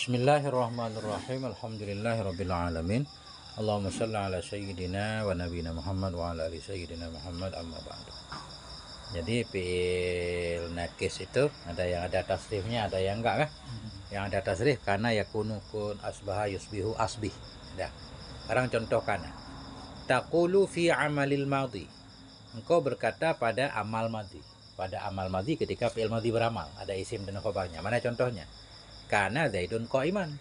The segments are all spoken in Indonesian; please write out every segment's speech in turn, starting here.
Bismillahirrahmanirrahim. Alhamdulillahirabbil alamin. Allahumma shalli ala sayyidina wa nabiyina Muhammad wa ala ali sayyidina Muhammad, amma ba'du. Jadi fi'il nakis itu ada yang ada tasrifnya, ada yang enggak kan? Yang ada tasrif karena yakunu, kun, asbaha, yusbihu, asbih. Ada. Sekarang contoh kana. Taqulu fi amalil madhi. Engkau berkata pada amal madhi. Pada amal madhi ketika fi'il madhi beramal, ada isim dan khabarnya. Mana contohnya? Karena Zaidun qa'iman,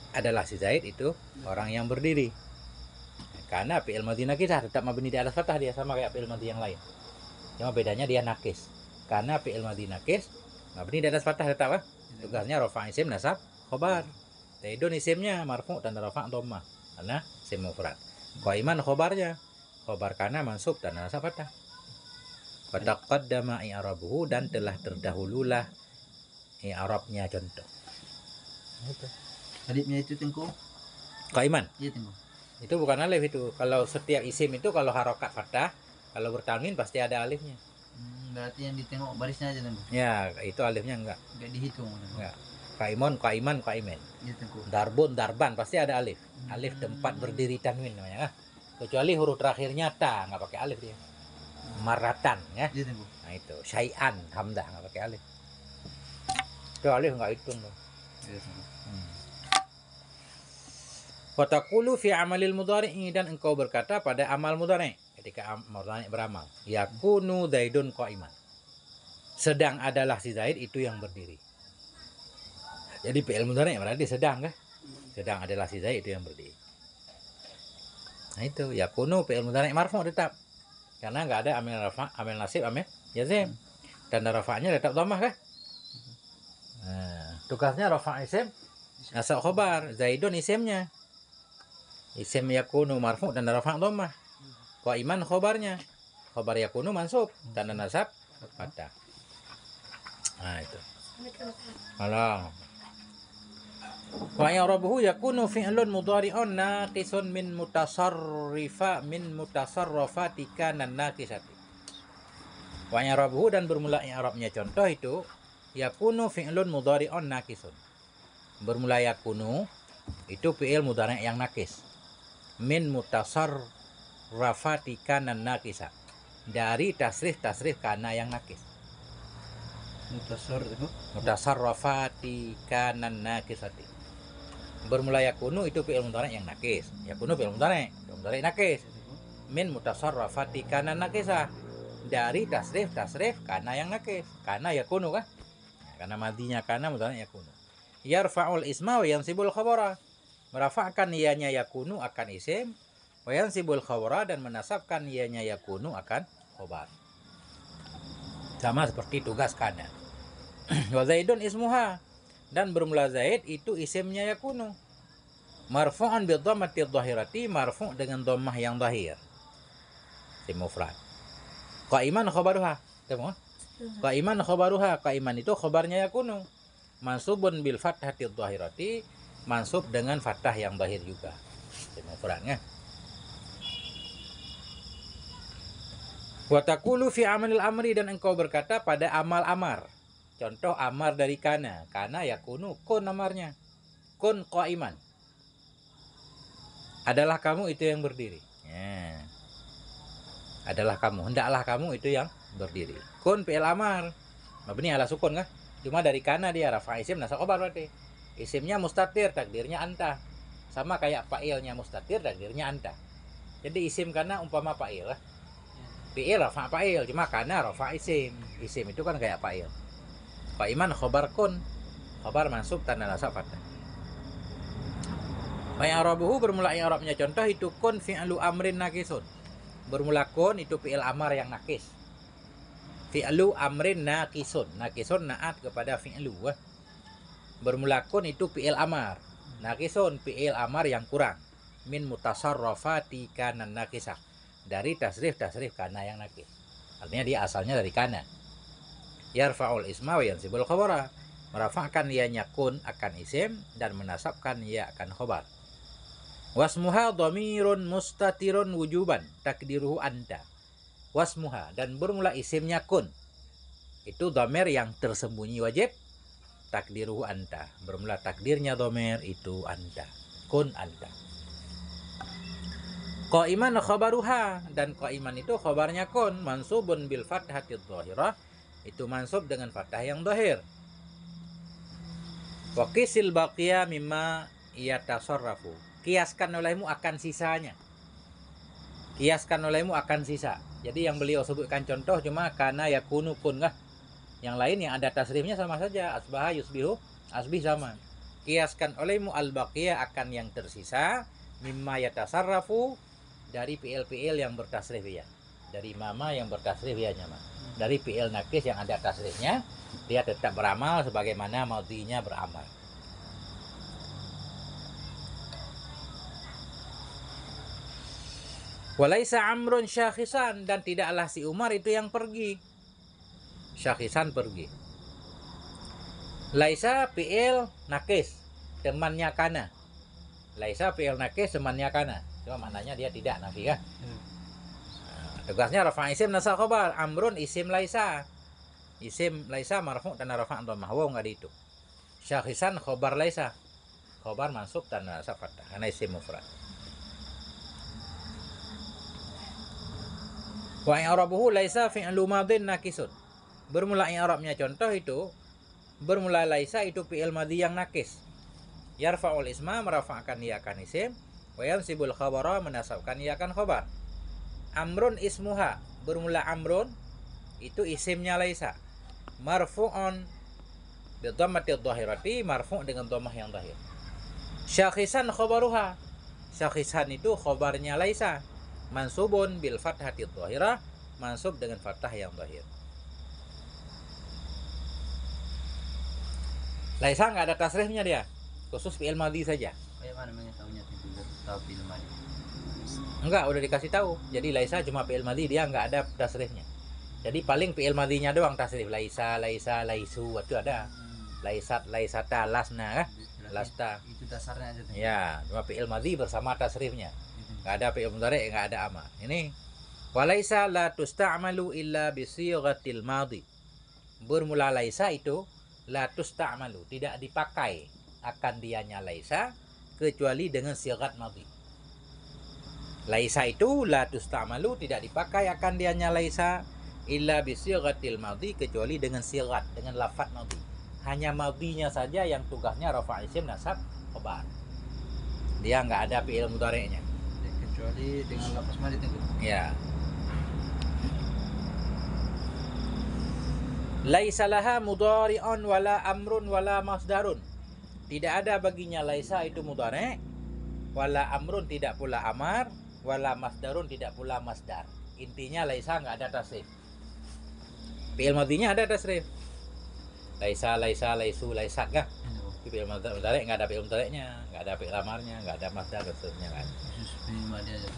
adalah si Zaid itu orang yang berdiri. Karena fi'il madhi nakisah tetap mabni di atas fathah, dia sama kayak fi'il madhi yang lain. Cuma bedanya dia nakis. Karena fi'il madhi nakis mabni di atas fathah tetap tugasnya rafa' isim nasab khobar. Zaidun isimnya marfu' dan rafa' dhammah karena isim mufrad. Qa'iman khobarnya, khobar kana mansub dan nasab fathah. Fataqaddama i'rabuhu, dan telah terdahululah i'rabnya. Contoh itu Alifnya itu Tengku? Qa'iman. Iya Tengku. Itu bukan alif itu. Kalau setiap isim itu kalau harokat fathah, kalau bertanwin pasti ada alifnya. Berarti yang ditengok barisnya aja Tengku? Ya, itu alifnya enggak Dihitung Tengku? Enggak. Qa'imun, qa'iman, qa'imen. Iya Tengku. Darbun, darban, pasti ada alif. Alif tempat berdiri tanwin namanya. Kecuali huruf terakhirnya ta, nggak pakai alif dia. Maratan ya. Iya Tengku. Nah itu. Syai'an, hamzah, nggak pakai alif. Itu alif nggak hitung tuh. Iya Tengku. Wa taqulu fi amalil mudhari'i, dan engkau berkata pada amal mudhari' ketika mudhari' beramal, yakunu Zaidun qa'iman, sedang adalah si Zaid itu yang berdiri. Jadi fi'il mudhari' berarti sedang kan? Sedang adalah si Zaid itu yang berdiri. Nah itu yakunu fi'il mudhari' marfu' tetap. Karena enggak ada amil rafa', amil nasib, amil jazm. Tanda rafa'nya tetap dhammah kan? Nah, tugasnya rafa' isim nasab khobar. Zaidun isimnya. Isim yakunu marfu' dan rafa' dhammah. Qa'iman khobarnya. Khobar yakunu mansub dan nasab fathah. Nah itu. Halo. Wa i'rabuhu yakunu fi'lun mudhari'un naqisun min mutasarrafati kana naqisati. Wa i'rabuhu, dan bermula i'rabnya contoh itu yakunu fi'lun mudhari'un naqisun. Bermula yakunu itu fi'il mudhari' yang nakis. Min mutasarrafati kana naqisa, dari tasrif kana yang nakis. Mutasarrafati kana naqisati. Bermula yakunu itu fi'il mudhari' yang nakis. Yakunu fi'il mudhari' nakis. Min mutasarrafati kana naqisa, dari tasrif kana yang nakis. Kana yakunu kan? Karena madinya kana mudhari' yakunu. Yarfa'ul isma wa yansibul khabara, merafa'kan ianya yakunu akan isim, wa yansibul khabara, dan menasabkan ianya yakunu akan khabar. Sama seperti tugas kana. Wa Zaidun ismuha, dan bermula Zaid itu isimnya yakunu. Marfu'an bi dhammati dhahirati, marfu' dengan dhammah yang zahir. Isim mufrad. Qa'iman khabaruha. Temu? Qa'iman khabaruha, qa'iman itu khabarnya yakunu. Mansubun bil fathati dhahirati, mansub dengan fathah yang zahir juga. Isim mufradnya. Wa taqulu fi amalil amri, dan engkau berkata pada amal amar. Contoh amar dari kana. Kana yakunu, kun amarnya. Kun qa'iman. Adalah kamu itu yang berdiri. Ya. Adalah kamu, hendaklah kamu itu yang berdiri. Kun fi'il amar. Mabni ala sukun kan? Cuma dari kana dia rafa' isim nasab khabar berarti. Isimnya mustatir, takdirnya anta. Sama kayak fa'ilnya mustatir, takdirnya anta. Jadi isim kana umpama fa'il lah. Fi'il rafa' fa'il, cuma kana rafa' isim. Isim itu kan kayak fa'il. Qa'iman khabar kun, khabar mansub tanda nasab fathah. Wa i'rabuhu, bermula i'rabnya contoh itu kun fi'lu amrin naqisun. Bermula kun itu fi'il amar yang nakis. Fi'lu amrin naqisun. Naqisun naat kepada fi'lu. Bermula kun itu fi'il amar. Naqisun fi'il amar yang kurang. Min mutasarrafati kana naqisah, dari tasrif kana yang nakis. Artinya dia asalnya dari kana. Yarfa'ul isma wa yansibul khabara, merafa'kan ianya kun akan isim dan menasabkan ia akan khabar. Wasmuha dhamirun mustatirun wujuban takdiruhu anta. Wasmuha, dan bermula isimnya kun itu dhamir yang tersembunyi wajib, takdiruhu anta. Bermula takdirnya dhamir itu anta. Kun anta. Qaiman khabaruha, dan qaiman itu khabarnya kun, mansubun bil fathati dhahirah, itu mansub dengan fathah yang dhahir. Wa qisil baqiya mimma yatasarrafu. Kiaskan olehmu akan sisanya. Kiaskan olehmu akan sisa. Jadi yang beliau sebutkan contoh cuma kana yakunu kun kah? Yang lain yang ada tasrifnya sama saja. Asbaha yusbihu, asbih sama. Kiaskan olehmu al-baqiya akan yang tersisa, mimma yatasarrafu, dari PL-PL yang bertasrif ya. Dari mama yang bertasrif ya nyama. Dari PL nakis yang ada tasrifnya, dia tetap beramal sebagaimana madhinya beramal. Walaisa amrun syakhisan, dan tidaklah si Umar itu yang pergi. Syakhisan pergi. Laisa PL nakis, temannya kana. Laisa PL nakis, temannya kana. Cuma maknanya dia tidak nafi kan. Tugasnya rafa isim nasab khabar. Amrun isim laisa. Isim laisa marfu' dan rafa' dhammah. Wow enggak dihitung. Syakhisan khabar laisa. Khabar mansub dan nasab fathah karena isim mufrad. Wa i'rabuhu laisa fi'lu madhin nakisun. Bermula i'rabnya contoh itu bermula laisa itu fi'il madhi yang nakis. Yarfa'ul isma merafa'kan ia akan isim, wa yansibul khabara menasabkan ia akan khabar. Amrun ismuha, bermula amrun itu isimnya laisa. Marfu'un bi dhammatil dhahirati, marfu' dengan dhammah yang dhahir. Syakhisan khabaruha. Syakhisan itu khabarnya laisa. Mansubun bil fathati dhahirah, mansub dengan fathah yang dhahir. Laisa enggak ada tasrifnya dia. Khusus fi'il madhi saja. Kayak mana mengetahuinya itu tahu fi'il madhi? Enggak, udah dikasih tahu. Jadi laisa cuma fi'il madhi, dia enggak ada tasrifnya. Jadi paling fi'il madhinya doang tasrif. Laisa, laisa, laisu, itu ada. Laisat, laisata, lasna kah? Lasta. Itu dasarnya aja tuh. Ya, cuma fi'il madhi bersama tasrifnya. Enggak ada fi'il mudhari', enggak ada amar. Ini walaisa la tusta'malu illa bi sighatil madhi. Bermula laisa itu la tusta'malu, tidak dipakai akan dianya laisa kecuali dengan sighat madhi. Laisa itu la tusta'malu, tidak dipakai akan dianya laisa illa bi sighatil madhi, kecuali dengan sighat, dengan lafaz madhi. Hanya madhinya saja yang tugasnya rafa' isim nasab khabar. Dia enggak ada fi'il mudhari'nya. Kecuali dengan lafaz madhi itu. Ya. Laisa laha mudhari'un wala amrun wala masdarun. Tidak ada baginya laisa itu mudhari', wala amrun tidak pula amar, wala masdarun tidak pula masdar. Intinya laisa enggak ada tasrif. Fi'il madhinya ada tasrif. Laisa, laisa, laisu, laisat kah? Fi'il mudhari' enggak ada fi'il mudhari'nya, enggak ada fi'il amarnya, enggak ada masdar dan seterusnya kan. Khusus fi'il madhi aja.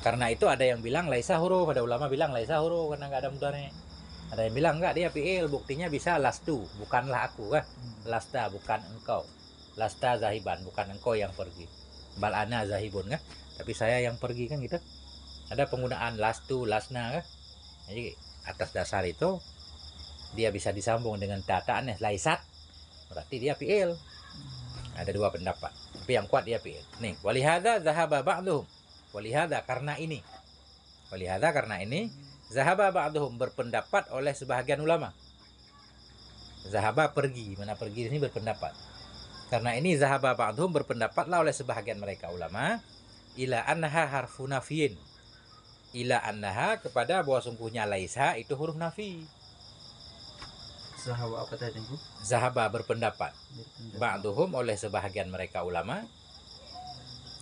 Karena itu ada yang bilang laisa huruf, ada ulama bilang laisa huruf karena enggak ada mudhari'. Ada yang bilang enggak, dia fi'il, buktinya bisa lastu, bukanlah aku kah? Lasta bukan engkau. Lasta zahiban, bukan engkau yang pergi. Bal ana zahibun kah? Tapi saya yang pergi kan gitu. Ada penggunaan lastu, lasna kah? Jadi atas dasar itu dia bisa disambung dengan tataan laisat, berarti dia fi'il. Ada dua pendapat, tapi yang kuat dia fi'il. Nih, walihada zahaba ba'dhum. Walihada karena ini. Walihada karena ini zahaba ba'dhum, berpendapat oleh sebahagian ulama. Zahaba pergi, mana pergi ini berpendapat. Karena ini zahaba ba'dhum, berpendapatlah oleh sebahagian mereka ulama ila annaha harfu nafiyin. Ila annaha, kepada bahwa sungguhnya laisa itu huruf nafi. Zahaba apa tadi Bu? Zahaba berpendapat. Ba'duhum oleh sebahagian mereka ulama.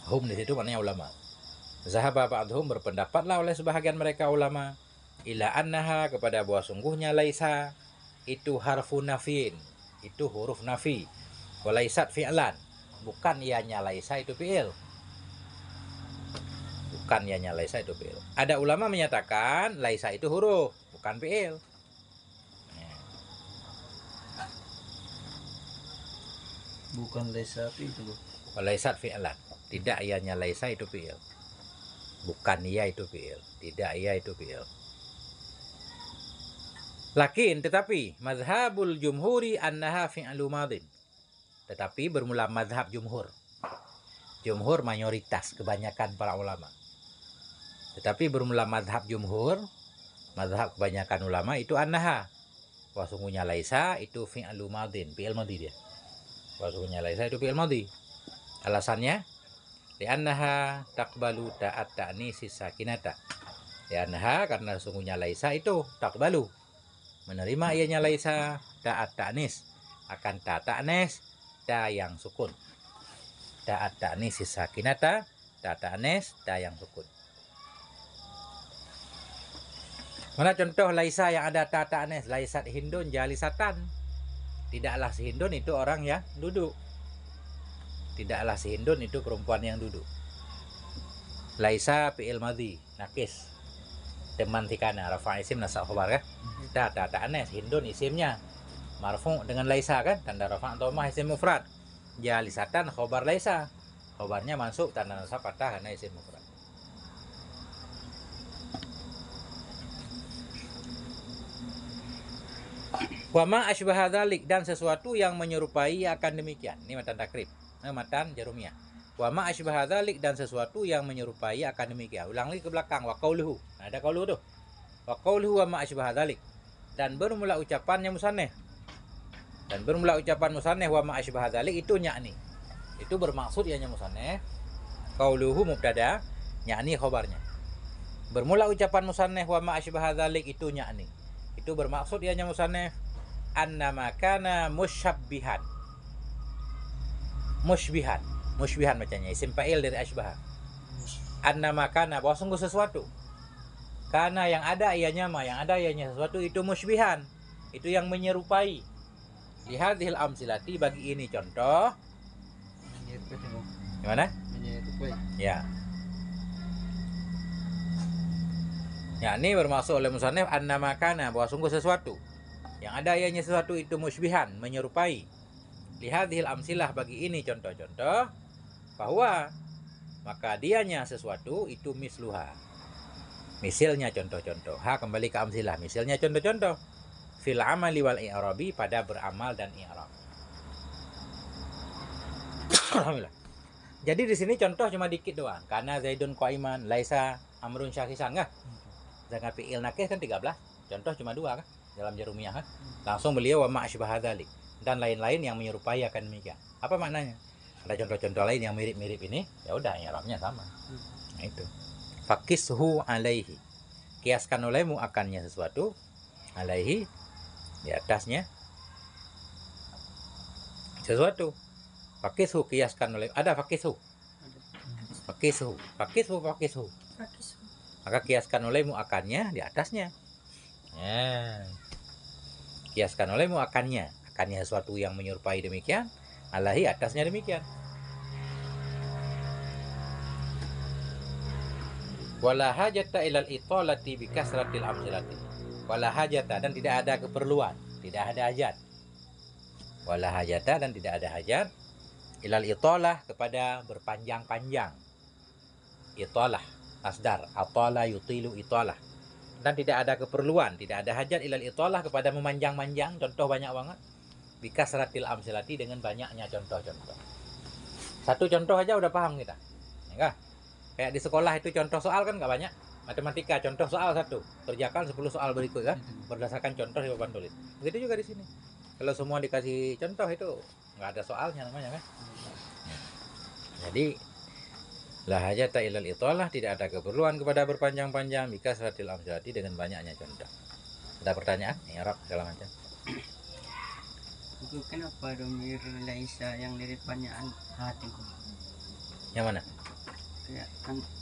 Hum di situ maknanya ulama. Zahaba ba'duhum berpendapatlah oleh sebahagian mereka ulama ila annaha, kepada bahwa sungguhnya laisa itu harfu nafiin, itu huruf nafi. Walaisat fi'lan, bukan ianya laisa itu fi'il. Bukan ianya laisa itu fi'il. Ada ulama menyatakan laisa itu huruf, bukan fi'il. Bukan laisa itu Bu. Walaisat fi'lan, tidak ianya laisa itu fi'il. Bukan ia itu fi'il, tidak ia itu fi'il. Lakin tetapi mazhabul jumhuri annaha fi'lu madin. Tetapi bermula mazhab jumhur. Jumhur mayoritas kebanyakan para ulama. Tetapi bermula mazhab jumhur, mazhab kebanyakan ulama itu annaha. Wah sungguhnya laisa itu fi'lu madin, fi'il madhi dia. Wah sungguhnya laisa itu fi'il madhi. Alasannya li'annaha taqbalu ta'at ta'nisi sakinata. Li'annaha karena sungguhnya laisa itu taqbalu menerima ianya laisa ta'at ta'nis akan ta ta'nis ta yang sukun. Ta'at ta'nisi sakinata ta ta'nis ta yang sukun. Mana contoh laisa yang ada ta ta'nis? Laisat hindun jalisatan. Tidaklah si hindun itu orang yang duduk. Tidaklah si hindun itu perempuan yang duduk. Laisa fi'il madhi nakis. Teman tikana rafa isim nasab khabar kan? Ta ta'nis hindun isimnya marfu dengan laisa kan? Tanda rafa atau mah isim mufrad. Jalisatan khabar laisa. Khabarnya masuk tanda nasab fathah karena isim mufrad. Wa ma asbaha dzalik dan sesuatu yang menyerupai akan demikian. Ini matan takrib. Matan jarumiyah. Wa ma asbaha dzalik dan sesuatu yang menyerupai akan demikian. Ulang lagi ke belakang wa qauluhu. Nah, ada qauluhu tuh. Wa qauluhu wa ma asbaha dzalik. Dan bermula ucapannya musannif. Dan bermula ucapan musannif wa ma asbaha dzalik itu yakni. Itu bermaksud ianya musannif. Qauluhu mubtada, yakni khabarnya. Bermula ucapan musannif wa ma asbaha dzalik itu yakni. Itu bermaksud ianya musannif annama kana musyabbihan. Musybihan bacanya, isim fa'il dari asbah. Annama kana bahwa sungguh sesuatu. Karena yang ada ianya sesuatu itu musybihan. Itu yang menyerupai. Lihadhil amsilati bagi ini contoh. Menyerupai tengok. Gimana? Menyerupai. Ya. Ya, ini bermaksud oleh musannif annama kana bahwa sungguh sesuatu. Yang ada ianya sesuatu itu musybihan, menyerupai. Lihadhil amsilah bagi ini contoh-contoh bahwa maka dianya sesuatu itu misluha. Misalnya contoh-contoh. Ha kembali ke amsilah. Misalnya contoh-contoh. Fil amali wal i'rabi pada beramal dan i'rab. Alhamdulillah. Jadi di sini contoh cuma dikit doang. Karena Zaidun qaiman, laisa amrun syakisan enggak? Dengan fi'il nakis kan 13. Contoh cuma 2 kan? Dalam jarumiyah kan? Langsung beliau wa ma asbaha dzalik dan lain-lain yang menyerupai akan demikian. Apa maknanya? Ada contoh-contoh lain yang mirip-mirip ini, ya udah i'rabnya sama. Nah itu. Fakishu alaihi. Kiaskan olehmu akannya sesuatu alaihi di atasnya sesuatu. Fakishu kiaskan oleh ada fakishu. Fakishu. Maka kiaskan olehmu akannya di atasnya. Ya. Kiaskan olehmu akannya sesuatu yang menyerupai demikian, alaihi atasnya demikian. Wala hajata ilal italati bi kasratil amsilati. Wala hajata dan tidak ada keperluan, tidak ada hajat. Wala hajata dan tidak ada hajat ilal italah kepada berpanjang-panjang. Italah masdar atala yutilu italah. Dan tidak ada keperluan, tidak ada hajat ilal italah kepada memanjang-manjang, contoh banyak banget. Bi kasratil amsilati dengan banyaknya contoh-contoh. Satu contoh aja udah paham kita. Enggak? Kayak di sekolah itu contoh soal kan nggak banyak. Matematika contoh soal 1, kerjakan 10 soal berikut kan, berdasarkan contoh di papan tulis. Begitu juga di sini. Kalau semua dikasih contoh itu nggak ada soalnya namanya kan. Jadi la hajata ilal italah, tidak ada keperluan kepada berpanjang-panjang bi kasratil amsilati dengan banyaknya contoh. Ada pertanyaan? I'rab segala macam. Itu kenapa domir laisa yang dari depannya hati? Yang mana? Kayak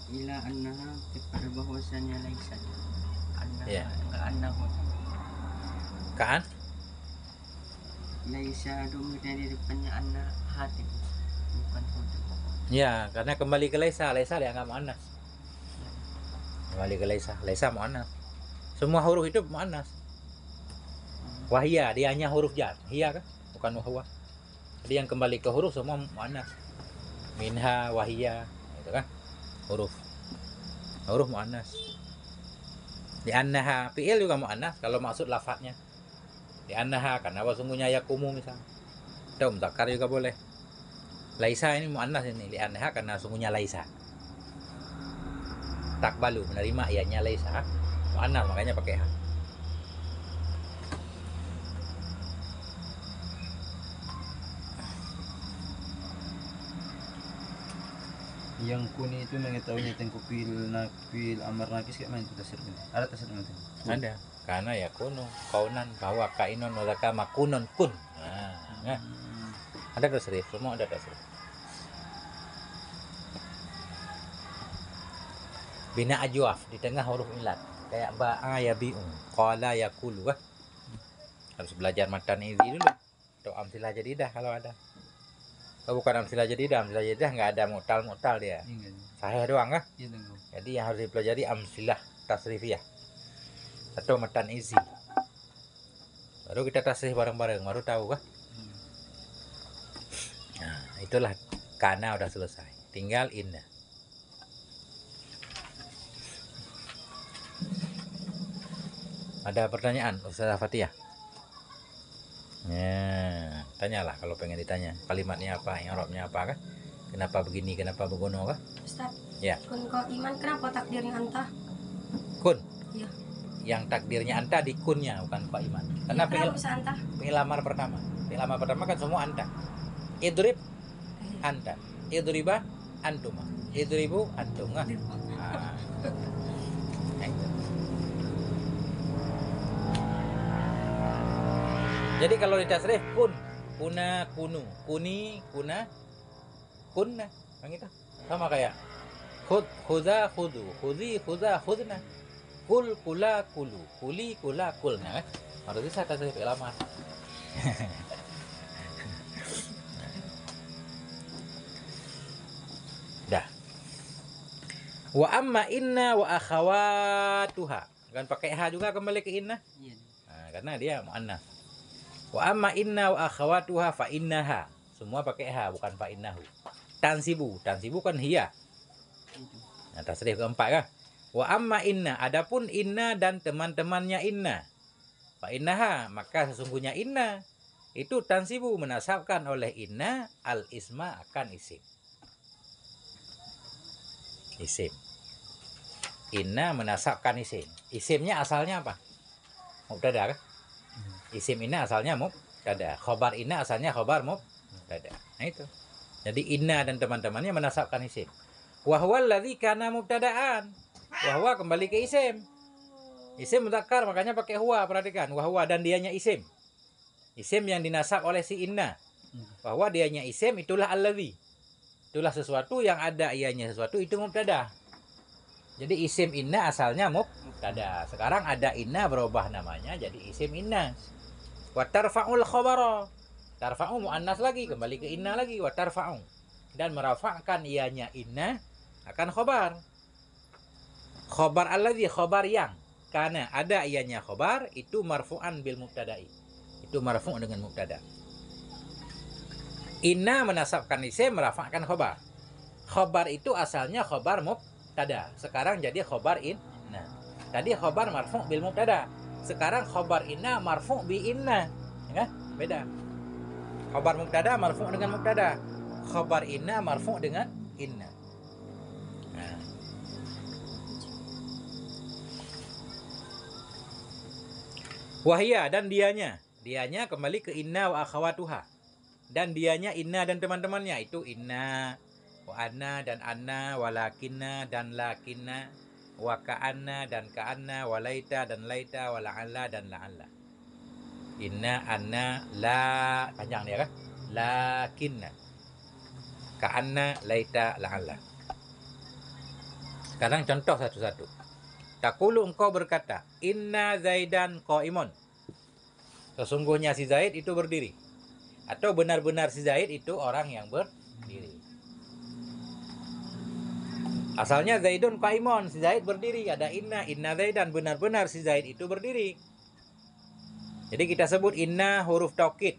ila annaha kepada bahwasannya laisa. Annaha Ya. enggak annahu. Kaan? Laisa domir dari depannya anna hati. Bukan hati. Ya, karena kembali ke laisa dianggap muannas. Kembali ke laisa muannas. Semua huruf itu muannas. Wahia, dia hanya huruf jar. Hiya kan? Bukan wahwa. Jadi yang kembali ke huruf semua muannas. Minha, wahia, itu kan? Huruf muannas. Li'annaha fi'il juga mu'annas kalau maksud lafadznya. Li'annaha karena sungguhnya yakumu misalnya. Atau mudzakkar juga boleh. Laisa ini mu'annas ini, li'annaha karena sungguhnya laisa. Takbalu menerima ianya laisa. Mu'annas makanya pakai ha. Yang kuni itu mengetahuinya tengku fil amar nakis kayak mana itu tasrifnya? Ada tasrifnya itu? Ada. Karena ya kuno kaunan bahwa kainun wadaka makunun kun. Nah. Ada tasrif, semua ada tasrif. Bina ajwaf di tengah huruf ilat kayak ba'a yabi'u, qala yaqulu kah? Harus belajar matan izi dulu. Atau amsilah jadidah kalau ada. Kalau bukan amsilah jadidah nggak ada mu'tal dia. Iya. Sahih doang kah? Iya tengku. Jadi yang harus dipelajari amsilah tasrifiyah atau matan izi. Baru kita tasrif bareng-bareng, baru tahu kah? Nah, itulah kana udah selesai. Tinggal inna. Ada pertanyaan Ustazah Fatihah? Ya, tanyalah kalau pengen ditanya. Kalimatnya apa, i'rabnya apa kah? Kenapa begini, kenapa begono kah? Ustaz, Ya. kun kau iman kenapa takdirnya anta? Kun. Iya. Yang takdirnya anta di kunnya bukan Pak Iman. Karena Iya, kenapa bisa anta? fi'il amar pertama. Fi'il amar pertama kan semua anta. Idrib anta. Idriba antuma. Idribu antum. Nah, itu. Jadi kalau ditasrif kun, kuna, kunu, kuni, kuna, kunna, kan gitu. Sama kayak khud, khuza, khudu, khudzi, khuza, khudna, kul, kula, kulu, kuli, kula, kulna. Harus bisa tasrif fi'il amar. Dah. Wa amma inna wa akhawatuha. Kan pakai ha juga kembali ke inna. Iya. Nah, karena dia muannas. Wa amma inna wa akhawatuha fa innaha. Semua pakai ha bukan fa innahu. Tansibu kan hiya. Itu. Nah, tasrif keempat kan. Wa amma inna, adapun inna dan teman-temannya inna. Fa innaha, maka sesungguhnya inna itu tansibu menasabkan oleh inna al isma akan isim. Isim. Inna menasabkan isim. Isimnya asalnya apa? Mubtada kan? Isim inna asalnya mubtada. Khobar inna asalnya khobar mubtada. Nah itu. Jadi inna dan teman-temannya menasabkan isim. Wahwa alladzi kana mubtadaan. Wahwa kembali ke isim. Isim mudzakkar makanya pakai huwa, perhatikan. Wahwa dan dianya isim. Isim yang dinasab oleh si inna. Bahwa dianya isim itulah alladzi. Itulah sesuatu yang ada ianya sesuatu itu mubtada. Jadi isim inna asalnya mubtada. Sekarang ada inna berubah namanya jadi isim inna. Wa tarfa'ul khabara. Tarfa'u muannas lagi kembali ke inna lagi wa tarfa'u. Dan merafa'kan ianya inna akan khabar. Khabar alladzi khabar yang karena ada ianya khabar itu marfu'an bil mubtada'i. Itu marfu' dengan mubtada. Inna menasabkan isim merafa'kan khabar. Khabar itu asalnya khabar mubtada. Sekarang jadi khabar inna. Tadi khabar marfu' bil mubtada. Sekarang khabar inna marfu' bi inna. Ya, beda. Khabar mubtada marfu' dengan mubtada. Khabar inna marfu' dengan inna. Nah. Wahia dan dianya kembali ke inna wa akhawatuha. Dan dianya inna dan teman-temannya itu inna, wa anna dan anna, walakinna dan lakinna, wa ka'anna dan ka'anna, wa laita dan laita, wa la'alla dan la'alla. Inna, anna, la, panjang dia kan? Lakinna, ka'anna, laita, la'alla. Sekarang contoh satu-satu. Taqulu engkau berkata, inna Zaidan qa'imun. Sesungguhnya si Zaid itu berdiri. Atau benar-benar si Zaid itu orang yang berdiri. Asalnya Zaidun qaimun, si Zaid berdiri. Ada inna Zaidan, benar-benar si Zaid itu berdiri. Jadi kita sebut inna huruf taukid.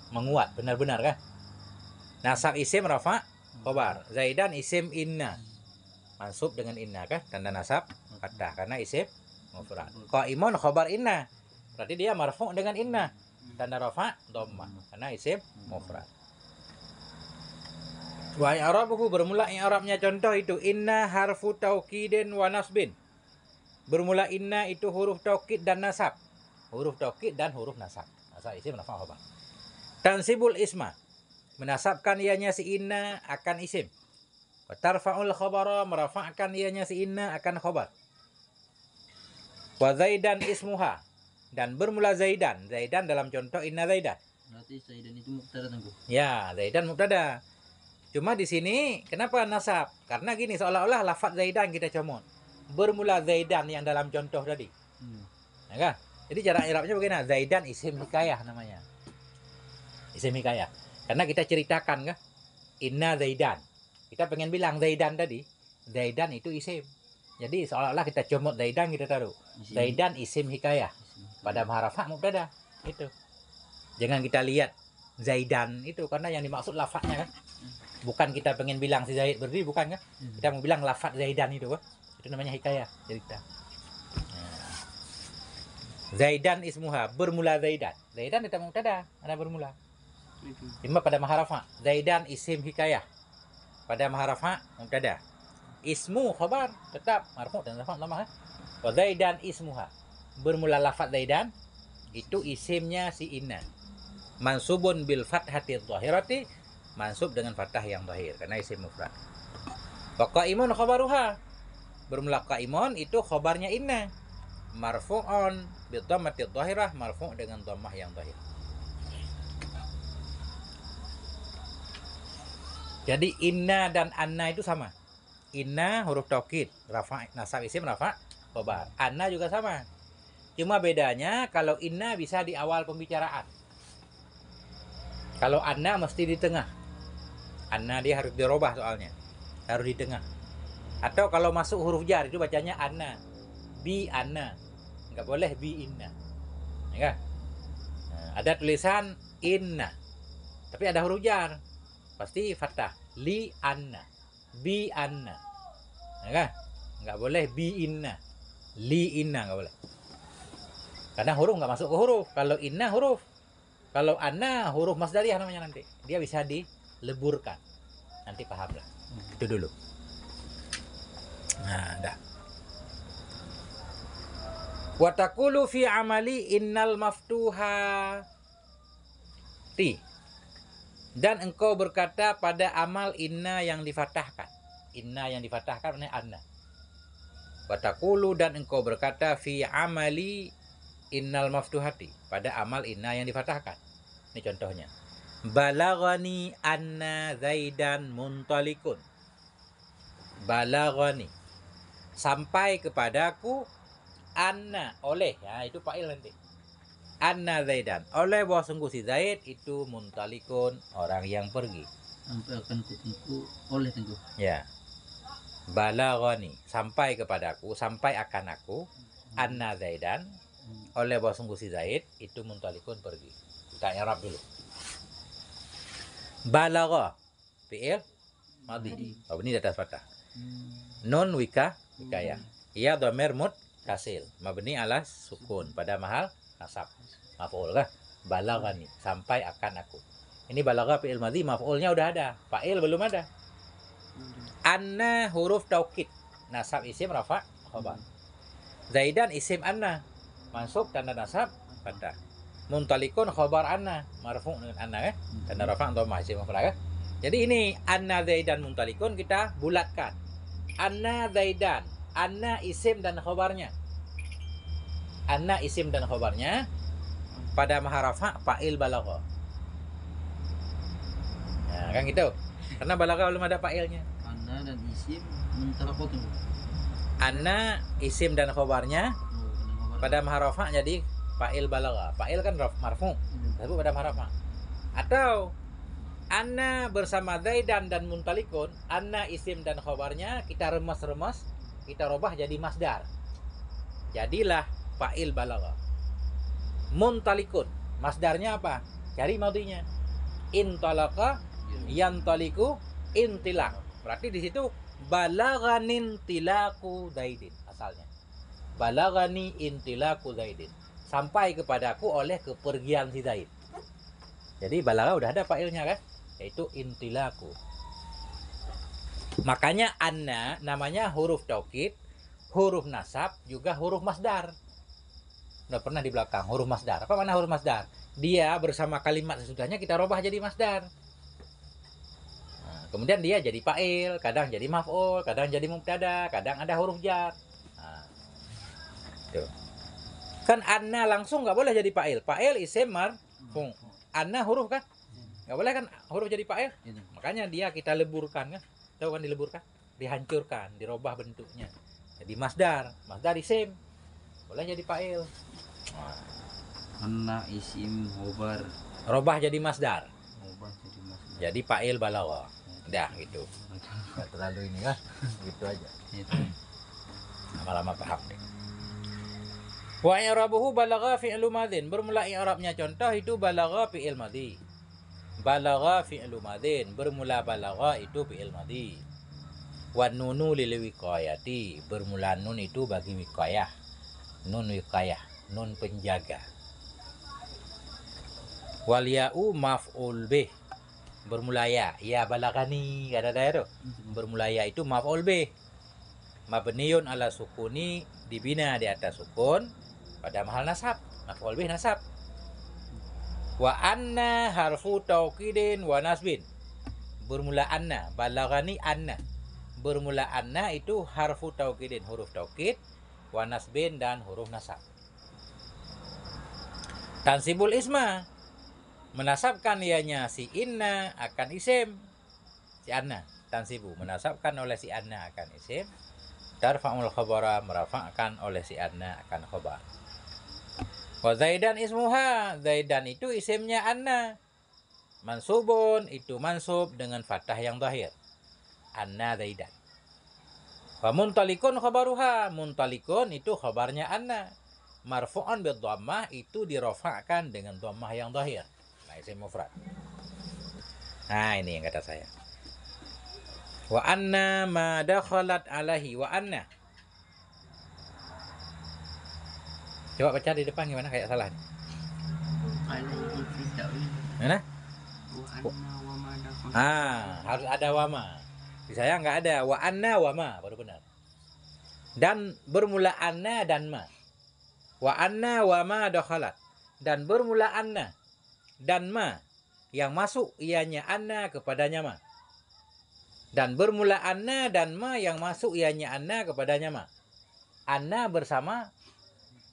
Menguat, benar-benar kan? Nasab isim rafa' khabar. Zaidan isim inna. Mansub dengan inna kan? Tanda nasab fathah karena isim mufrad. Qaimun khabar inna. Berarti dia marfu' dengan inna. Tanda rafa' dhammah karena isim mufrad. Wa i'rabuhu bermula i'rabnya contoh itu inna harfu taukidin wa nasbin. Bermula inna itu huruf taukid dan nasab. Huruf taukid dan huruf nasab. Nasab isim rafa' khabar. Tansibul isma. Menasabkan ianya si inna akan isim. Wa tarfa'ul khabara merafa'kan ianya si inna akan khabar. Wa zaidan ismuha. Dan bermula zaidan. Zaidan dalam contoh inna zaidan. Berarti Zaidan itu mubtada tengku. Ya, zaidan mubtada. Cuma di sini kenapa nasab? Karena gini seolah-olah lafaz zaidan kita comot. Bermula zaidan yang dalam contoh tadi. Ya kan? Jadi cara i'rabnya bagaimana? Zaidan isim hikayah namanya. Isim hikayah. Karena kita ceritakan kan? Inna zaidan. Kita pengen bilang zaidan tadi. Zaidan itu isim. Jadi seolah-olah kita comot zaidan kita taruh. Zaidan isim hikayah. Pada maharafa mubtada. Itu. Jangan kita lihat zaidan itu karena yang dimaksud lafaznya kan. Bukan kita pengen bilang si Zaid berdiri, bukan kan? Kita mau bilang lafaz zaidan itu kan. Itu namanya hikayah, cerita. Nah. Zaidan ismuha, bermula zaidan. Zaidan itu mubtada, ada bermula. Cuma pada maharafa. Zaidan isim hikayah. Pada maharafa mubtada. Ismu khabar tetap marfu' dan rafa' dhammah. Wa zaidan ismuha. Bermula lafaz zaidan itu isimnya si inna. Mansubun bil fathati dhahirati, mansub dengan fathah yang zahir karena isim mufrad. Wa qaimun khabaruha. Bermula qaimun itu khabarnya inna. Marfu'un bi dhammati dhahirah, marfu' dengan dhammah yang zahir. Jadi inna dan anna itu sama. Inna huruf taukid, rafa' nasab isim rafa' khabar. Anna juga sama. Cuma bedanya kalau inna bisa di awal pembicaraan. Kalau anna mesti di tengah. Anna dia harus dirubah soalnya. Harus di tengah. Atau kalau masuk huruf jar itu bacanya anna. Bi anna. Enggak boleh bi inna. Ya kan? Nah, ada tulisan inna. Tapi ada huruf jar. Pasti fathah. Li anna. Bi anna. Ya kan? Enggak boleh bi inna. Li inna enggak boleh. Karena huruf enggak masuk ke huruf. Kalau inna huruf. Kalau anna huruf masdariyah namanya nanti. Dia bisa dileburkan. Nanti paham lah. Itu dulu. Nah, dah. Wa taqulu fi amali innal maftuhati. Dan engkau berkata pada amal inna yang difatahkan. Inna yang difatahkan maknanya anna. Wa taqulu dan engkau berkata fi amali innal maftuhati. Pada amal inna yang difatahkan. Ini contohnya. Balaghani anna zaidan muntalikun. Balaghani. Sampai kepadaku anna oleh. Ya, itu fa'il nanti. Anna zaidan. Oleh bahwa sungguh si Zaid itu muntalikun. Orang yang pergi. Sampai akan kutengku oleh tengku. Ya. Balaghani. Sampai kepadaku. Sampai akan aku. Anna zaidan. Oleh bahwa sungguh si Zaid itu muntalikun pergi. Kita i'rab dulu. Balagha fi'il madhi. Mabni di atas fathah. Nun wikayah. Ia dhamir muttasil. Mabni ala sukun pada mahal nasab. Maf'ul kah? Balaghani sampai akan aku. Ini balagha fi'il madhi, maf'ulnya udah ada. Fa'il belum ada. Anna huruf taukid. Nasab isim rafa' khabar. Zaidan isim anna. Mansub tanda nasab fathah. Muntalikun khabar anna, marfu' dengan anna ya. Tanda rafa' dhammah isim mufrad ya. Jadi ini anna zaidan muntalikun kita bulatkan. Anna zaidan, anna isim dan khabarnya. Anna isim dan khabarnya pada maharafa fa'il balagha. Nah, kan gitu. Karena balagha belum ada fa'ilnya. Anna dan isim muntalaqah tengku. Anna isim dan khabarnya pada maharafa jadi fa'il balagha. Fa'il kan marfu, tapi pada maharafa. Atau anna bersama zaidan dan muntalikun, anna isim dan khabarnya kita remas-remas, kita robah jadi masdar. Jadilah fa'il balagha. Muntalikun, masdarnya apa? Cari madhinya. Intalaqa yantaliku intilaq. Berarti di situ balaghanin tilaku zaidin asalnya. balagani intilaku Zaidin. Sampai kepadaku oleh kepergian si Zaid. Jadi balaga udah ada fa'ilnya kan? Yaitu intilaku. Makanya anna namanya huruf taukid, huruf nasab, juga huruf masdar. Udah pernah di belakang huruf masdar. Apa makna huruf masdar? Dia bersama kalimat sesudahnya kita robah jadi masdar. Nah, kemudian dia jadi fa'il, kadang jadi maf'ul, kadang jadi mubtada, kadang ada huruf jar. Nah, tuh. Kan anna langsung nggak boleh jadi fa'il. Fa'il isim marfu'. Anna huruf kan? Nggak boleh kan huruf jadi fa'il? Ini. Makanya dia kita leburkan kan? Tahu kan dileburkan? Dihancurkan, dirubah bentuknya. Jadi masdar, masdar isim. Boleh jadi fa'il. Anna isim khobar. Robah jadi masdar. Khobar jadi masdar. Jadi fa'il balagha. Dah gitu. Nggak terlalu ini kan? Gitu aja. Itu. Lama-lama paham deh. Wa i'rabuhu balagha fi'lu madin. Bermula i'rabnya contoh itu balagha fi'il madhi. Balagha fi'lu madin. Bermula balagha itu fi'il madhi. Wa nunu lil wiqayati. Bermula nun itu bagi wiqayah. Nun wiqayah, nun penjaga. Wal ya'u maf'ul bih. Bermula ya balagani ada itu. Bermula ya itu maf'ul bih. Mabniun ala sukuni, dibina di atas sukun pada mahal nasab. Maf'ul bih nasab. Wa anna harfu taukidin wa nasbin. Bermula anna, balagani anna. Bermula anna itu harfu taukidin, huruf taukid, wa nasbin dan huruf nasab. Tansibul isma, menasabkan ianya si inna akan isim si anna. Tansibu, menasabkan oleh si anna akan isim. Tarfa'ul khabara, merafa'kan oleh si anna akan khabar. Wa zaidan ismuha, zaidan itu isimnya anna. Mansubun itu mansub dengan fathah yang zahir. Anna zaidan. Wa muntalikun khabaruha, muntalikun itu khabarnya anna. Marfu'an bid dhammah itu dirafa'kan dengan dhammah yang zahir. Nah, isim mufrad. Nah, ini yang kata saya. Wa anna ma dakhalat alaihi, wa anna. Coba baca di depan gimana, kayak salah. Alaihi fi ta'wil. Mana? Wa anna wa ma dakhala. Harus ada wama. Di saya nggak ada wa anna wa ma, baru benar. Dan bermula anna dan ma. Wa anna wa ma dakhalat. Dan bermula anna dan ma yang masuk ianya anna kepadanya ma. Dan bermula anna dan ma yang masuk ianya anna kepadanya ma. Anna bersama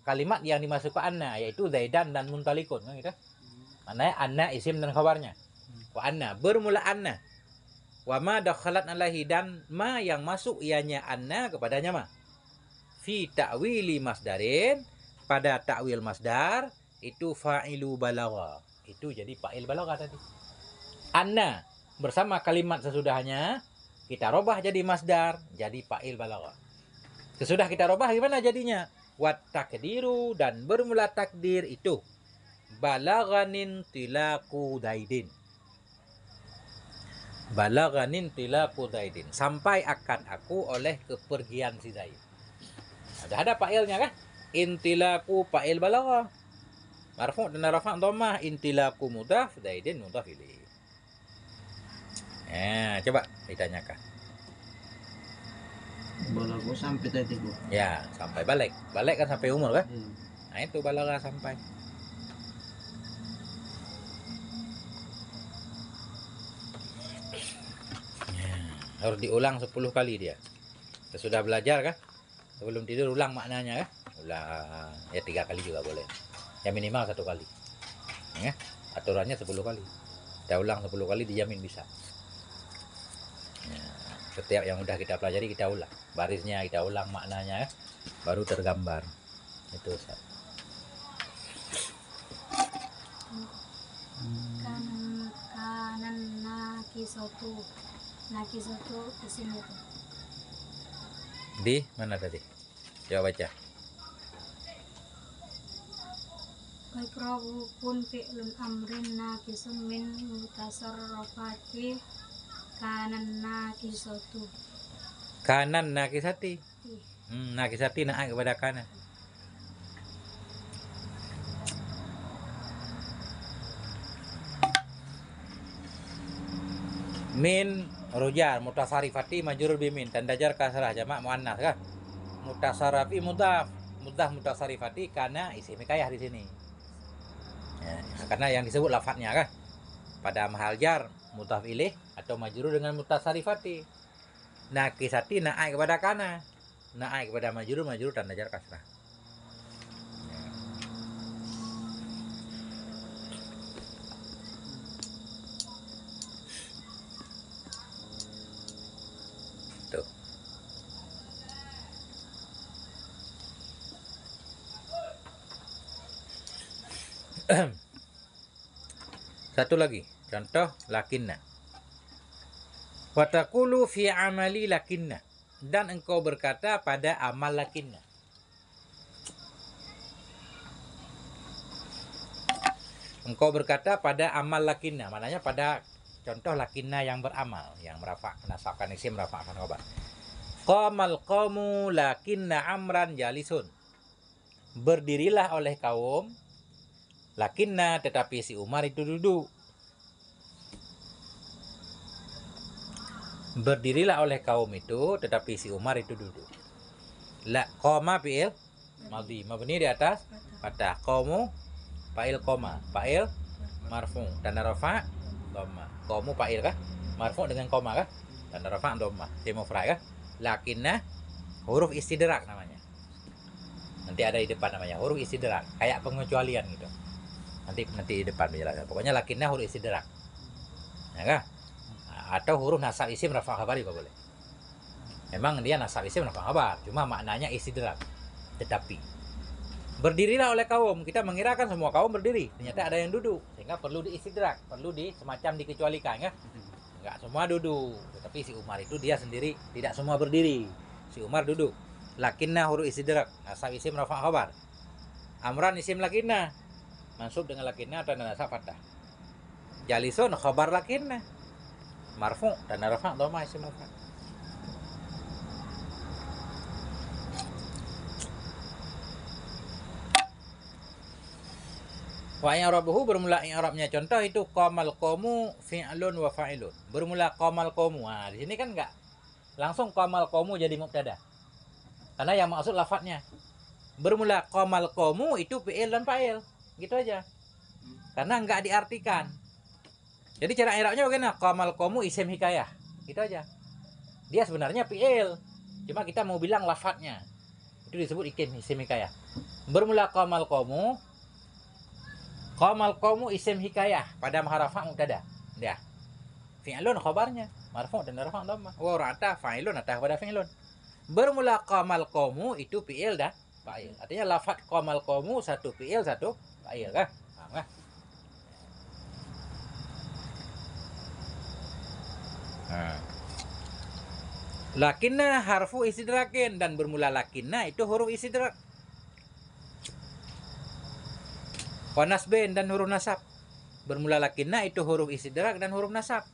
kalimat yang dimasuk ke anna, yaitu zaidan dan muntalikun kan gitu. Maknanya anna isim dan khabarnya. Wa anna bermula anna. Wa ma dakhalat alaihi dan ma yang masuk ianya anna kepadanya ma. Fi ta'wili masdarin, pada ta'wil masdar itu fa'ilu balagha. Itu jadi fa'il balagha tadi. Anna bersama kalimat sesudahnya kita robah jadi masdar, jadi fa'il balagha. Sesudah kita robah gimana jadinya? Wat takdiru, dan bermula takdir itu balaghanin tilaku daidin. Balaghanin tilaku daidin, sampai akan aku oleh kepergian si Zaid. Ada fa'ilnya kan? Intilaku fa'il balagha. Marfu' dan rafa' dhammah, intilaku mudhaf, daidin mudhaf ilaih. Coba ditanyakan. Balagha sampai tadi Bu. Ya, sampai balik. Balik kan sampai umur kan? Iya. Nah, itu balagha sampai. Harus diulang 10 kali dia. Sesudah belajar kan? Sebelum tidur ulang maknanya kan? Ulang ya 3 kali juga boleh. Ya minimal 1 kali. Ya, aturannya 10 kali. Kita ulang 10 kali dijamin bisa. Ya, setiap yang udah kita pelajari kita ulang. Barisnya kita ulang maknanya ya. Baru tergambar. Itu Ustaz. Kanan nakisatu isim itu. Di mana tadi? Coba baca. Ikrahu kun fi'lun amrin nakisun min mutasarrafati kanan nakisatu. Kanan nakisati. Ih. Nakisati naik kepada kana. Min rujar mutasarifati majrur bimin tanda jar kasrah jamak muannas kah? Mutasarafi mudhaf mutasarifati karena isim hikayah di sini. Ya, karena yang disebut lafadznya kah? Pada mahal jar mudhaf ilaih atau majrur dengan mutasarifati. Nakisati naik kepada kana. Naik kepada majrur tanda jar kasrah. Tuh. Satu lagi, contoh lakinna. Watakulu fi amali lakinna, dan engkau berkata pada amal lakinna. Engkau berkata pada amal lakinna, maknanya pada contoh lakinna yang beramal, yang merafa, menasabkan isim, merafa'kan khabar. Qamal qaumu lakinna amran jalisun. Berdirilah oleh kaum lakinna, tetapi si Umar itu duduk. Berdirilah oleh kaum itu, tetapi si Umar itu duduk. La qoma fi'il madhi mabni di atas fathah. Qaumu fa'il qoma, fa'il marfu, tanda rafa dhamma. Qaumu fa'il kah? Marfu dengan qoma kah? Tanda rafa dhamma. Si mufrad kah? Lakinna huruf istidrak namanya. Nanti ada di depan namanya huruf istidrak, kayak pengecualian gitu. Nanti di depan menjelaskan. Pokoknya lakinna huruf istidrak. Ya kah? Atau huruf nasab isim rafa' khabar juga boleh. Memang dia nasab isim rafa' khabar, cuma maknanya istidrak. Tetapi berdirilah oleh kaum, kita mengirakan semua kaum berdiri, ternyata ada yang duduk, sehingga perlu diistidrak, perlu semacam dikecualikan ya. Enggak semua duduk, tetapi si Umar itu dia sendiri, tidak semua berdiri. Si Umar duduk. Lakinna huruf istidrak, nasab isim rafa' khabar. Amran isim lakinna, mansub dengan lakinna tanda nasab fathah. Jalisun khabar lakinna, marfu tanda rafa' dhamma isim mufrad. Wa i'rabuhu bermula i'rabnya contoh itu qamal qaumu fi'lun wa fa'ilun. Bermula qamal qaumu. Nah, di sini kan enggak langsung qamal qaumu jadi mubtada. Karena yang maksud lafadznya. Bermula qamal qaumu itu fi'il dan fa'il. Gitu aja. Karena enggak diartikan. Jadi cara i'rabnya bagaimana? Qamal qaumu isim hikayah. Gitu aja. Dia sebenarnya fi'il. Cuma kita mau bilang lafadznya. Itu disebut isim hikayah. Bermula qamal qaumu. Qamal qaumu isim hikayah pada maharafa mubtada. Ya. Fi'lun khabarnya, marfu dan rafa' dhamma. Wa ra'ata fa'ilun atah pada fi'lun. Bermula qamal qaumu itu fi'il dan fa'il. Artinya lafaz qamal qaumu satu fi'il satu fa'il kah? Paham kah? Lakinna harfu istidrakin, dan bermula lakinna itu huruf istidrak. Wa nasbin dan huruf nasab. Bermula lakinna itu huruf istidrak dan huruf nasab.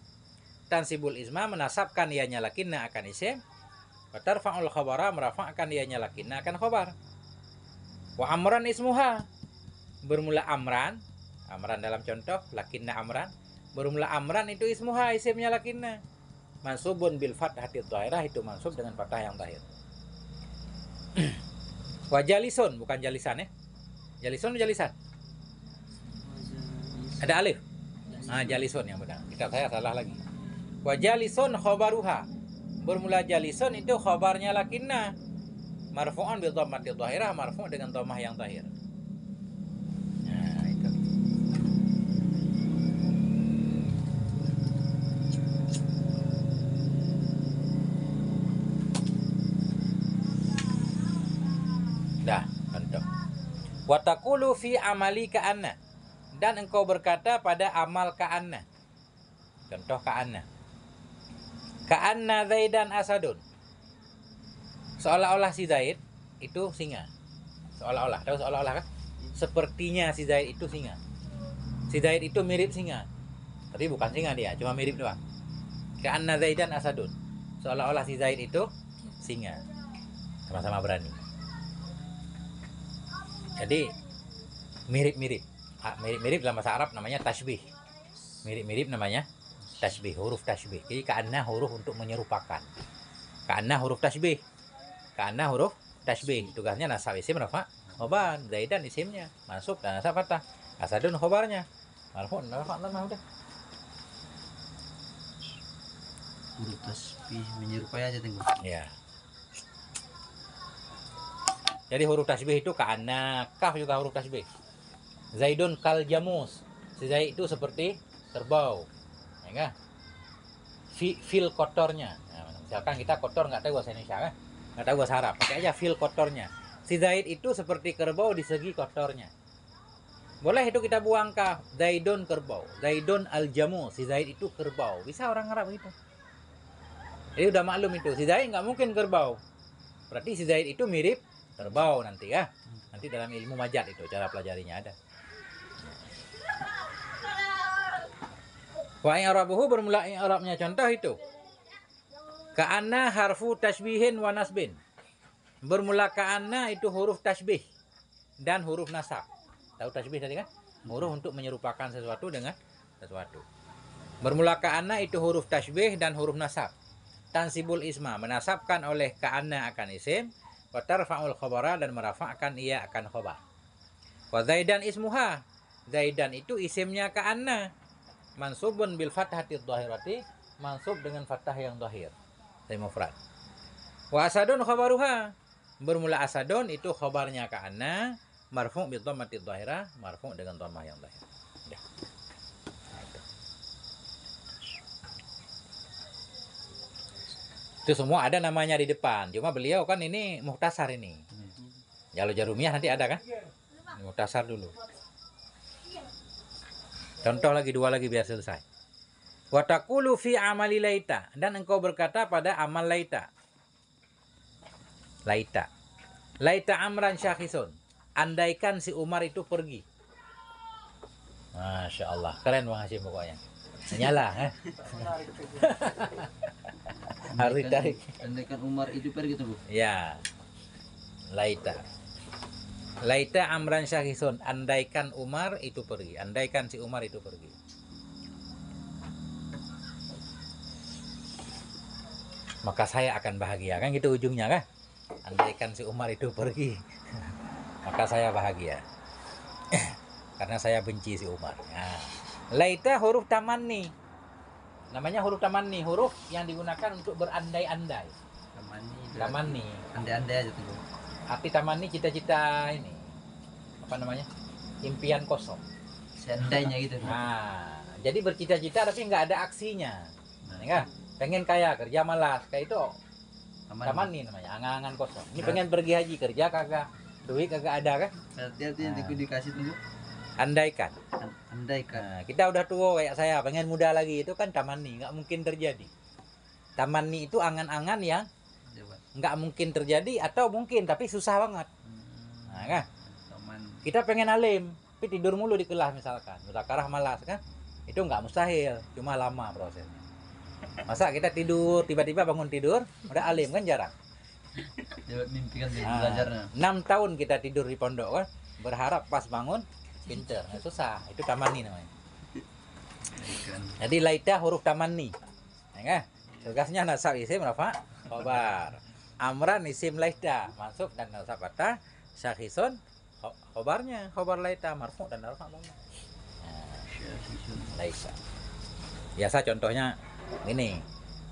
Tansibul isma menasabkan ianya lakinna akan isim. Wa tarfa'ul khabara merafa'kan ianya lakinna akan khabar. Wa amran ismuha. Bermula amran dalam contoh lakinna amran. Bermula amran itu ismuha, isimnya lakinna. Mansubun bil fathati dhahirah, itu mansub dengan fathah yang zahir. Wa jalisun bukan jalisan ya. Jalisun jalisan. Ada alif. Jalisun yang benar. Kitab saya salah lagi. Wa jalisun khabaruha. Bermula jalisun itu khabarnya lakinna. Marfu'an bil dhammati dhahirah, marfu' dengan dhammah yang zahir. Nah, itu. Dah, contoh. Wa taqulu fi amali ka'anna, dan engkau berkata pada amal ka'anna. Contoh ka'anna. Ka'anna Zaidan asadun. Seolah-olah si Zaid itu singa. Seolah-olah, tahu seolah-olah kan? Sepertinya si Zaid itu singa. Si Zaid itu mirip singa. Tapi bukan singa dia, cuma mirip doang. Ka'anna Zaidan asadun. Seolah-olah si Zaid itu singa. sama-sama berani. Jadi mirip-mirip. Mirip-mirip dalam bahasa Arab namanya tasbih. Mirip-mirip namanya tasbih, huruf tasbih. Jadi ka'anna huruf untuk menyerupakan. Ka'anna huruf tasbih. Ka'anna huruf tasbih. Tugasnya nasab isim rafa khobar. Zaidan isimnya masuk dan nasab fathah. Asadun khobarnya marfu dan rafa dhamma udah. Huruf tasbih menyerupai aja tengok. Ya. Jadi huruf tasbih itu ka'anna, kaf juga huruf tasbih. Zaidun kal jamus. Si Zaid itu seperti kerbau. Ya enggak? Fil kotornya. Nah, misalkan kita kotor nggak tahu bahasa Indonesia kan? Nggak tahu bahasa Arab. Pakai aja fil kotornya. Si Zaid itu seperti kerbau di segi kotornya. Boleh itu kita buang kaf. Zaidun kerbau. Zaidun al jamus. Si Zaid itu kerbau. Bisa orang Arab gitu. Jadi udah maklum itu. Si Zaid nggak mungkin kerbau. Berarti si Zaid itu mirip kerbau nanti ya. Nanti dalam ilmu majaz itu cara pelajarinya ada. Wa i'rabuhu bermula i'rabnya contoh itu. Ka'anna harfu tasbihin wa nasbin. Bermula ka'anna itu huruf tasbih dan huruf nasab. Tahu tasbih tadi kan? Huruf untuk menyerupakan sesuatu dengan sesuatu. Bermula ka'anna itu huruf tasbih dan huruf nasab. Tansibul isma menasabkan oleh ka'anna akan isim. Wa tarfa'ul khabara dan merafa'kan ia akan khabar. Wa zaidan ismuha. Zaidan itu isimnya ka'anna. Mansubun bil fathati dhahirati. Mansub dengan fathah yang dhahir. Dari mufrad. Wa asadun khabaruha. Bermula asadun itu khabarnya ka'anna. Marfu' bil dhammati dhahirah. Marfu' dengan dhammah yang dhahir. Ya. Itu semua ada namanya di depan. Cuma beliau kan ini muhtasar ini. Jalur jarumiyah nanti ada kan? Ini muhtasar dulu. Contoh lagi dua lagi biar selesai. Wa taqulu fi amali laita, dan engkau berkata pada amal laita. Laita. Laita amran syakhisun. Andaikan si Umar itu pergi. Masya Allah, keren Bang Hasyim pokoknya. Nyala, harus ditarik. Andaikan Umar itu pergi tuh, Bu. Ya. Laita. Laita amran syakhisun. Andaikan Umar itu pergi. Andaikan si Umar itu pergi. Maka saya akan bahagia. Kan gitu ujungnya kan? Andaikan si Umar itu pergi. Maka saya bahagia. Karena saya benci si Umar. Nah. Laita huruf tamanni. Namanya huruf tamanni, huruf yang digunakan untuk berandai-andai. Tamanni. Andai-andai aja tuh, Bu. Arti tamanni cita-cita ini. Apa namanya? Impian kosong. Seandainya gitu. Nah, jadi bercita-cita tapi nggak ada aksinya. Nah, kan? Pengen kaya, kerja malas. Kayak itu tamanni namanya, angan-angan kosong. Ini pengen pergi haji, kerja kagak. Duit kagak ada kan? Hati-hati yang dikasih tuh, Bu. Andaikan. Andaikan. Nah, kita udah tua kayak saya, pengen muda lagi, itu kan tamanni, nggak mungkin terjadi. Tamanni itu angan-angan yang nggak mungkin terjadi atau mungkin tapi susah banget. Nah, kan? Kita pengen alim, tapi tidur mulu di kelas misalkan, mudzakarah malas kan? Itu nggak mustahil, cuma lama prosesnya. Masa kita tidur, tiba-tiba bangun tidur, udah alim kan jarang. Dia mimpi kan belajarnya. 6 tahun kita tidur di pondok kan, berharap pas bangun pinter, nah, susah. Itu tamanni namanya. Jadi laita huruf tamanni. Ya kan? Tugasnya nasab isim rafa khabar. Amran isim laita masuk dan nasab fathah. Syakhisun khabarnya khabar laita marfu dan rafa dhamma. Laita. Biasa contohnya ini.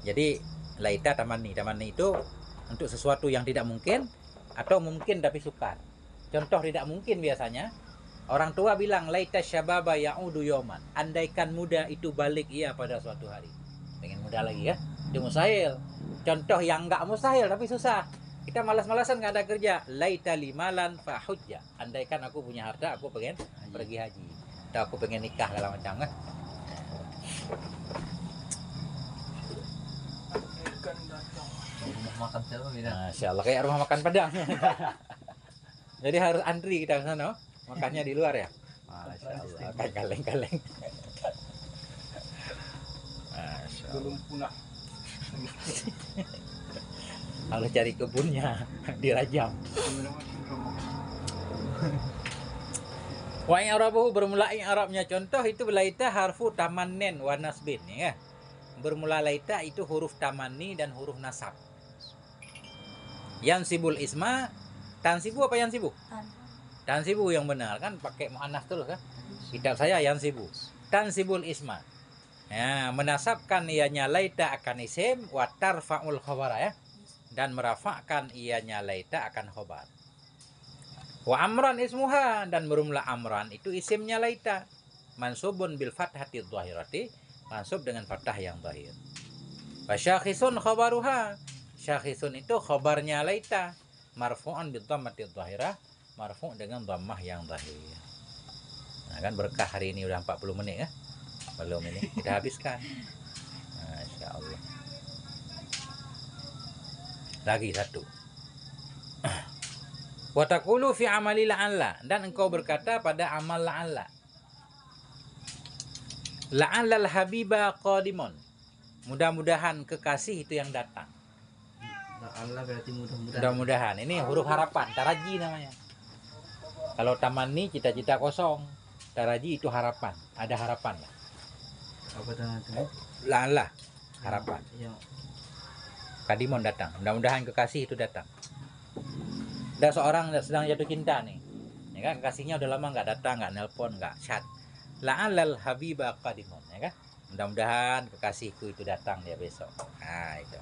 Jadi laita tamanni. Tamanni itu untuk sesuatu yang tidak mungkin atau mungkin tapi sukar. Contoh tidak mungkin biasanya orang tua bilang laita syababa ya'udu yoman. Andaikan muda itu balik ia pada suatu hari. Pengen muda lagi ya. Itu mustahil. Contoh yang enggak mustahil tapi susah. Kita malas-malasan enggak ada kerja. Laita limalan fa hujja. Andaikan aku punya harta, aku pengen pergi haji. Atau aku pengen nikah segala macam kan. Rumah makan siapa beda? Masya Allah, kayak rumah makan Padang. Jadi harus antri kita ke sana. Makannya di luar ya. Masya Allah, kayak kaleng-kaleng. Masya Allah. Belum punah. Harus cari kebunnya, dirajam. Wa i'rabuhu bermula i'rabnya contoh itu laita harfu tamannin wa nasbin ya. Bermula laita itu huruf tamanni dan huruf nasab. Yansibul isma, tansibu apa yansibu? Tan. Tansibu yang benar kan pakai muannas terus kan? Kitab saya yansibu. Tansibul isma. Ya, menasabkan ianya laita akan isim wa tarfa'ul khabara ya. Dan merafa'kan ianya laita akan khobar. Wa amran ismuha dan bermula amran itu isimnya laita. Mansubun bil fathati dhahirati, mansub dengan fathah yang zahir. Wa syakhisun khabaruha. Syakhisun itu khabarnya laita. Marfu'an bil dhammati dhahirah, marfu' dengan dhammah yang zahir. Nah, kan berkah hari ini udah 40 menit ya. Belum ini kita habiskan. Masya Allah. Lagi satu. Wa taqulu fi amali la'alla, dan engkau berkata pada amal la'alla. La'allal habiba qadimun. Mudah-mudahan kekasih itu yang datang. Allah berarti mudah-mudahan. Mudah-mudahan. Ini huruf harapan, taraji namanya. Kalau tamanni cita-cita kosong, taraji itu harapan, ada harapan lah. Apa itu? La'alla, harapan. Yang Kadimon datang. Mudah-mudahan kekasih itu datang. Ada seorang sedang jatuh cinta nih, ya kan, kekasihnya udah lama nggak datang, nggak nelpon, nggak chat. La'allal habiba qadimun, ya kan, mudah-mudahan kekasihku itu datang dia besok. Nah itu.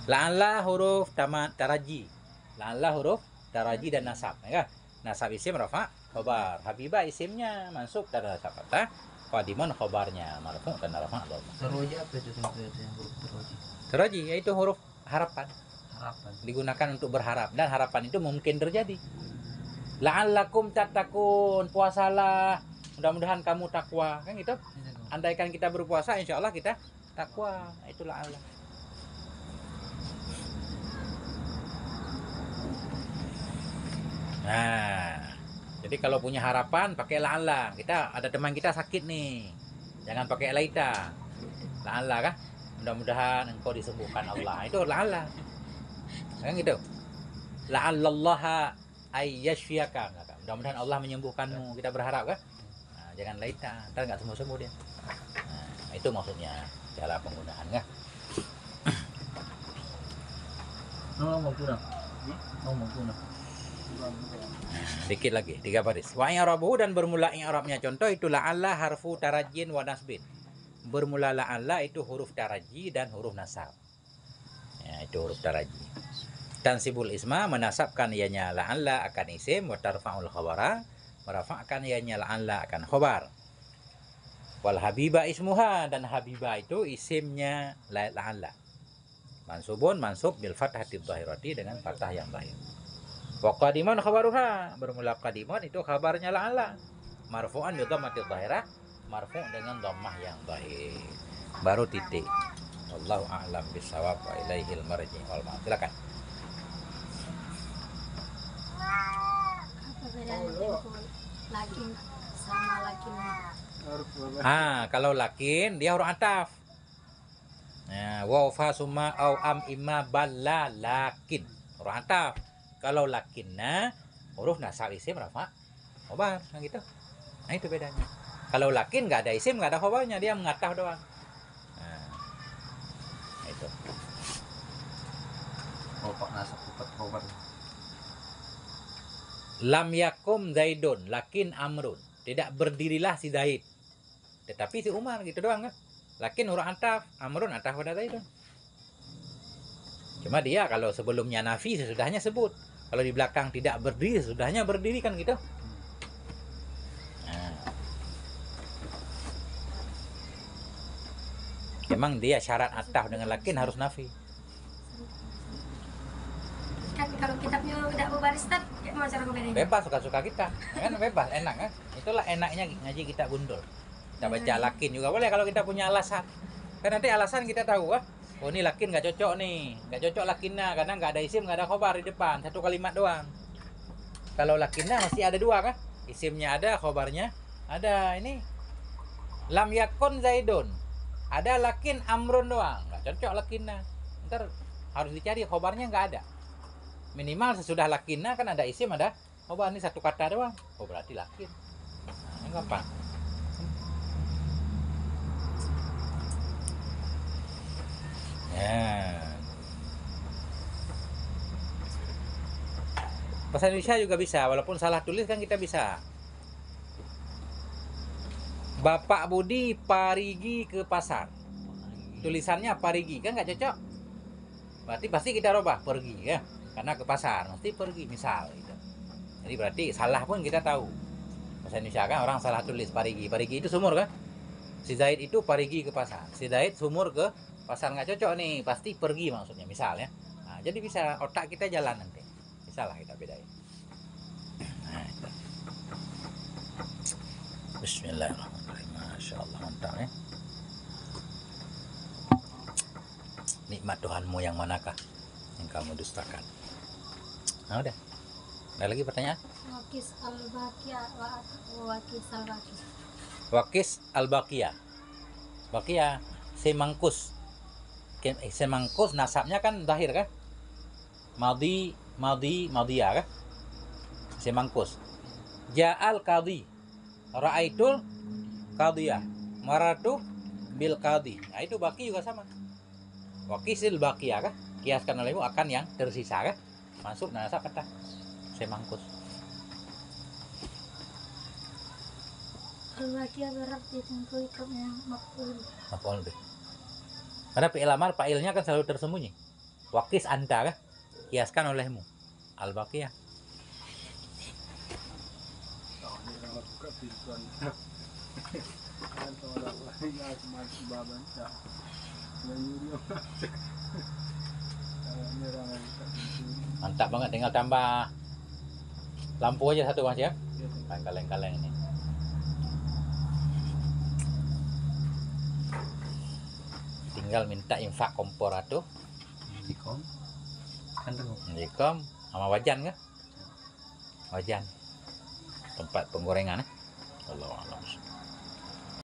La'alla huruf taraji, la'alla huruf taraji dan nasab, ya kan. Nasab isim rafa, khobar. Habiba isimnya mansub dan nasab fathah. Qadimun khobarnya marfu dan rafa. teroji apa itu yang huruf teroji? Taraji yaitu huruf harapan. Harapan. Digunakan untuk berharap, dan harapan itu mungkin terjadi. La'allakum tattaqun, puasalah, mudah-mudahan kamu takwa, kan gitu. Andaikan kita berpuasa, insya Allah kita takwa. Itu la'alla. Nah, jadi kalau punya harapan pakai la'alla. Kita ada teman kita sakit nih, jangan pakai laita. La'alla kah? Mudah-mudahan engkau disembuhkan Allah. Itu la'alla. Kan gitu. La'allallaha ayyashfiyaka. Mudah-mudahan Allah menyembuhkanmu. Kita berharap kan? Nah, jangan laita, ntar nggak sembuh-sembuh dia. Nah, itu maksudnya cara penggunaan kan? Mau kurang. Mau kurang. Dikit lagi, 3 baris. Wa i'rabuhu dan bermula i'rabnya contoh itu la'alla harfu tarajin wa nasbin. Bermula la'alla itu huruf taraji dan huruf nasab. Ya, itu huruf taraji. Tansibul isma menasabkan ianya la'alla akan isim wa tarfa'ul khabara, merafa'kan ianya la'alla akan khobar. Wal habiba ismuha dan habiba itu isimnya la'alla. Mansubun mansub bil fathati dhahirati dengan fathah yang zahir. Wa qadimun khabaruha, bermula qadimun itu khabarnya la'alla. Marfu'an bi dhammati dhahirah, marfu' dengan dhammah yang zahir. Baru titik. Wallahu a'lam bissawab wa ilaihil marji wal ma'ab. Silakan. Apa bedanya dengan lakin sama lakinnya? Kalau lakin dia huruf ataf. Nah, wa fa summa au am imma balla lakin. Huruf ataf. Kalau lakinna huruf nasab isim rafa khobar, kan gitu. Nah, itu bedanya. Kalau lakin nggak ada isim, nggak ada khobarnya, dia mengataf doang. Nah, itu. Pak nasab kupat khobar. Lam yakum Zaidun lakin Amrun. Tidak berdirilah si Zaid, tetapi si Umar, gitu doang kan. Lakin huruf ataf, Amrun ataf pada Zaidun. Cuma dia kalau sebelumnya nafi sesudahnya sebut. Kalau di belakang tidak berdiri sesudahnya berdiri, kan gitu. Nah. Memang dia syarat ataf dengan lakin harus nafi. Kan kalau kitabnya tidak berbaris tab, mau cara bedanya? Bebas suka-suka kita, kan bebas, enak kan. Itulah enaknya ngaji kita gundul. Kita baca lakin juga boleh kalau kita punya alasan. Kan nanti alasan kita tahu ah. Oh ini lakin nggak cocok nih, nggak cocok lakinnya karena nggak ada isim, nggak ada khobar di depan, satu kalimat doang. Kalau lakinnya masih ada dua kan, isimnya ada, khobarnya ada. Ini lam yakun Zaidun, ada lakin Amrun doang, nggak cocok lakinnya. Ntar harus dicari khobarnya, nggak ada. Minimal sesudah lakinna kan ada isim, ada khobar. Ini satu kata doang, oh berarti lakin. Nah, ini gampang. Ya. Bahasa Indonesia juga bisa, walaupun salah tulis kan kita bisa. Bapak Budi parigi ke pasar. Tulisannya parigi, kan nggak cocok. Berarti pasti kita rubah pergi ya, karena ke pasar mesti pergi misal gitu. Jadi berarti salah pun kita tahu. Bahasa Indonesia kan orang salah tulis parigi. Parigi itu sumur kan? Si Zaid itu parigi ke pasar. Si Zaid sumur ke pasar, nggak cocok nih, pasti pergi maksudnya misalnya. Nah, jadi bisa otak kita jalan nanti. Bisa lah kita bedain. Nah, itu. Bismillahirrahmanirrahim. Masya Allah, mantap ya. Nikmat Tuhanmu yang manakah yang kamu dustakan? Nah, udah. Ada lagi pertanyaan? Wakis al-Baqiyah Wakis al-Baqiyah. Wakis al-Baqiyah. Baqiyah semangkus. Semangkus nasabnya kan zahir kan? Madiyah kan? Semangkus. Ja'al qadhi. Ra'aitul qadhiyah. Maratu bil qadhi. Nah, itu baqi juga sama. Wakisil baqiyah kan? Kiaskan olehmu akan yang tersisa kan? Masuk nasab kata semangkus. Al-Baqiyah berarti tentu ikutnya maf'ul. Maf'ul bih. Karena fi'il amar fa'ilnya kan selalu tersembunyi. Wakis anta kan? Kiaskan olehmu. Al-Baqiyah. Mantap banget, tinggal tambah lampu aja satu Mas ya. Kaleng-kaleng ini. Tinggal minta infak kompor atuh. Dikom. Kan tuh. Dikom sama wajan kan? Wajan. Tempat penggorengan. Allah Allah.